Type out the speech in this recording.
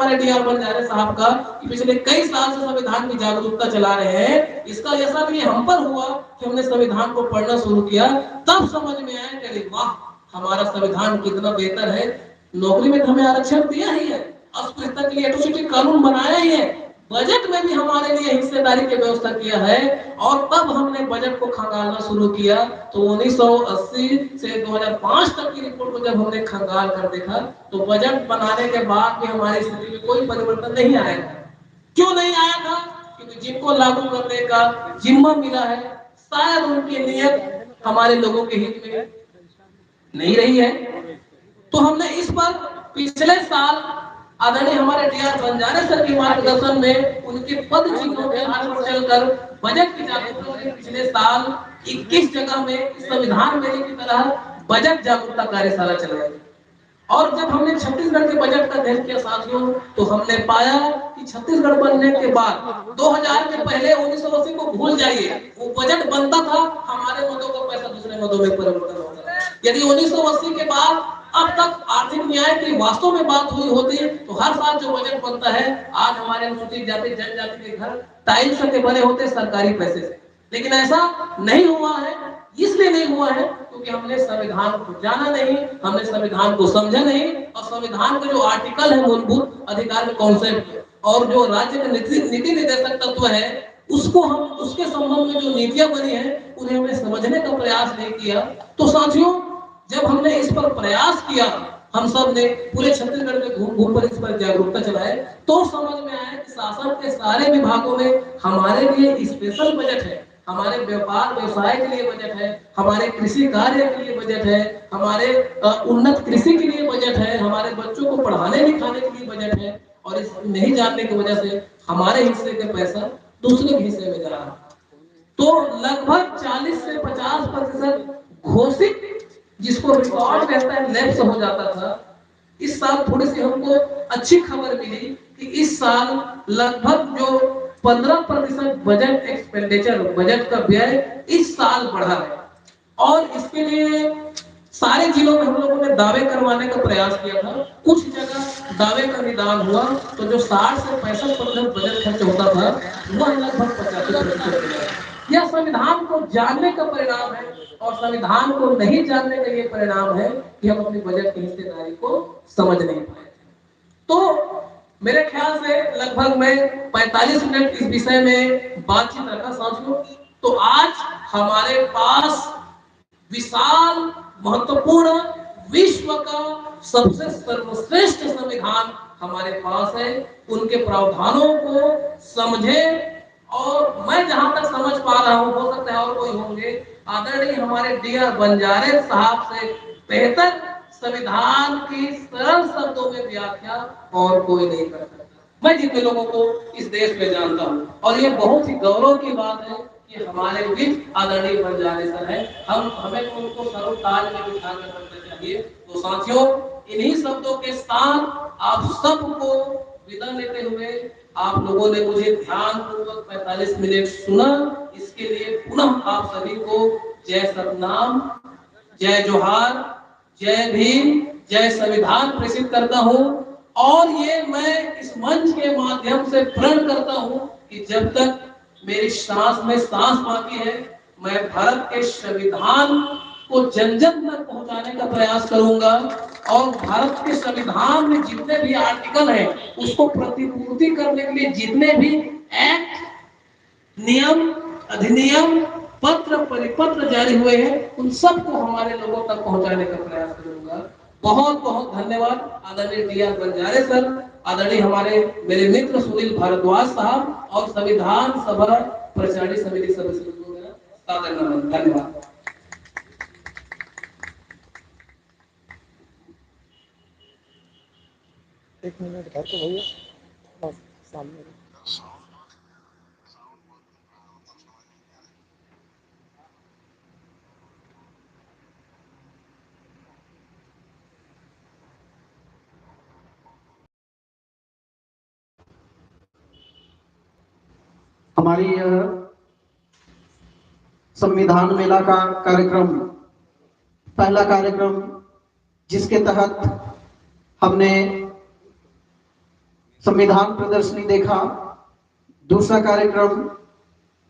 हमारे डी.आर. बंजारे साहब का कि पिछले कई साल से संविधान की जागरूकता चला रहे हैं। इसका असर भी हम पर हुआ कि हमने संविधान को पढ़ना शुरू किया, तब समझ में आया कि अरे वाह, हमारा संविधान कितना बेहतर है। नौकरी में हमें आरक्षण दिया ही है, अस्पृश्यता के लिए एट्रोसिटी कानून बनाया ही है, बजट में भी हमारे लिए हिस्सेदारी की व्यवस्था किया है। और तब हमने बजट को खंगालना शुरू किया। तो 1980 से 2005 तक की रिपोर्ट को जब हमने खंगाल कर देखा तो बजट बनाने के बाद भी हमारी स्थिति में कोई परिवर्तन नहीं आया था। क्यों नहीं आया था? क्योंकि जिनको लागू करने का जिम्मा मिला है, शायद उनकी नीयत हमारे लोगों के हित में नहीं रही है। तो हमने इस पर पिछले साल आदरणीय हमारे डी.आर. बंजारे सर के मार्गदर्शन में उनके पद चिन्हों के आधार पर चलकर बजट की जागरूकता के पिछले साल 21 जगह में संविधान मेले की तरह बजट जागरूकता कार्यशाला चलाई। और जब हमने छत्तीसगढ़ के बजट का अध्ययन किया साथियों, तो हमने पाया कि छत्तीसगढ़ बनने के बाद 2000 के पहले 1980 को भूल जाइए, वो बजट बनता था, हमारे मतों का पैसा दूसरे मतों में परिवर्तन होता था। यदि 1980 के बाद अब तक आर्थिक न्याय की वास्तव में बात हुई होती तो हर साल जो बजट बनता है, आज हमारे अनुसूचित जाति जनजाति के घर टाइल्स के बने होते सरकारी पैसे से। लेकिन ऐसा नहीं हुआ है। इसलिए नहीं हुआ है क्योंकि हमने संविधान को जाना नहीं, हमने संविधान को समझा नहीं। और संविधान का जो आर्टिकल है, मूलभूत अधिकार के कॉन्सेप्ट और जो राज्य के नीति निर्देशक तत्व है, उसको हम उसके संबंध में जो नीतियां बनी है उन्हें हमने समझने का प्रयास नहीं किया। तो साथियों, जब हमने इस पर प्रयास किया, हम सब ने पूरे छत्तीसगढ़ में घूम घूम कर इस पर जागरूकता चलाए, तो समझ में आया कि शासन के सारे विभागों में हमारे लिए स्पेशल बजट है। हमारे व्यापार व्यवसाय के लिए बजट है, हमारे कृषि कार्य के लिए बजट है, हमारे उन्नत कृषि के लिए बजट है, हमारे बच्चों को पढ़ाने लिखाने के लिए बजट है। और इस नहीं जानने की वजह से हमारे हिस्से का पैसा दूसरे के हिस्से में जा रहा है। तो लगभग 40 से 50% घोषित, जिसको रिकॉर्ड कहता है, लैप्स हो जाता था। इस साल थोड़ी सी हमको अच्छी खबर मिली कि इस साल लगभग जो 15% बजट एक्सपेंडिचर, बजट का व्यय इस साल बढ़ा है। और इसके लिए सारे जिलों में हम लोगों ने दावे करवाने का प्रयास किया था। कुछ जगह दावे का निदान हुआ, तो जो 60 से 65% बजट खर्च होता था, वह लगभग 85%। यह संविधान को जानने का परिणाम है। और संविधान को नहीं जानने का ये परिणाम है कि हम अपनी बजट की हिस्सेदारी को समझ नहीं पाए। तो मेरे ख्याल से लगभग मैं 45 मिनट इस विषय में बातचीत रखा साथियों। तो आज हमारे पास विशाल, महत्वपूर्ण, विश्व का सबसे सर्वश्रेष्ठ संविधान हमारे पास है। उनके प्रावधानों को समझे, और मैं जहां तक समझ पा रहा हूं, हो सकता है और कोई होंगे, आदरणीय हमारे डी.आर. बंजारे साहब से बेहतर संविधान की सरल शब्दों में व्याख्या और कोई नहीं कर सकता। मैं जितने लोगों को इस देश में जानता हूं, और ये बहुत ही गौरव की बात है कि हमारे बीच आदरणीय बंजारे सर है। हमें तो उनको सर्वताज में बिठा कर रखना चाहिए। तो साथियों, इन्हीं शब्दों के साथ आप सबको विदा लेते हुए, आप लोगों ने मुझे ध्यानपूर्वक 45 मिनट सुना, इसके लिए पुनः आप सभी को जय सतनाम, जय जोहार, जय भीम, जय संविधान प्रेषित करता हूं। और ये मैं इस मंच के माध्यम से प्रण करता हूं कि जब तक मेरी सांस में सांस बाकी है, मैं भारत के संविधान को जन जन तक पहुंचाने का प्रयास करूंगा। और भारत के संविधान में जितने भी आर्टिकल हैं, उसको प्रतिपूर्ति करने के लिए जितने भी एक्ट, नियम, अधिनियम, पत्र, परिपत्र जारी हुए हैं, उन सबको हमारे लोगों तक पहुंचाने का प्रयास करूंगा। बहुत बहुत धन्यवाद आदरणीय डी.आर. बंजारे सर, आदरणीय हमारे मेरे मित्र सुनील भारद्वाज साहब, और संविधान सभा प्रचारी समिति सदस्य का धन्यवाद। एक मिनट घर को भैया, बस सामने हमारी संविधान मेला का कार्यक्रम, पहला कार्यक्रम जिसके तहत हमने संविधान प्रदर्शनी देखा। दूसरा कार्यक्रम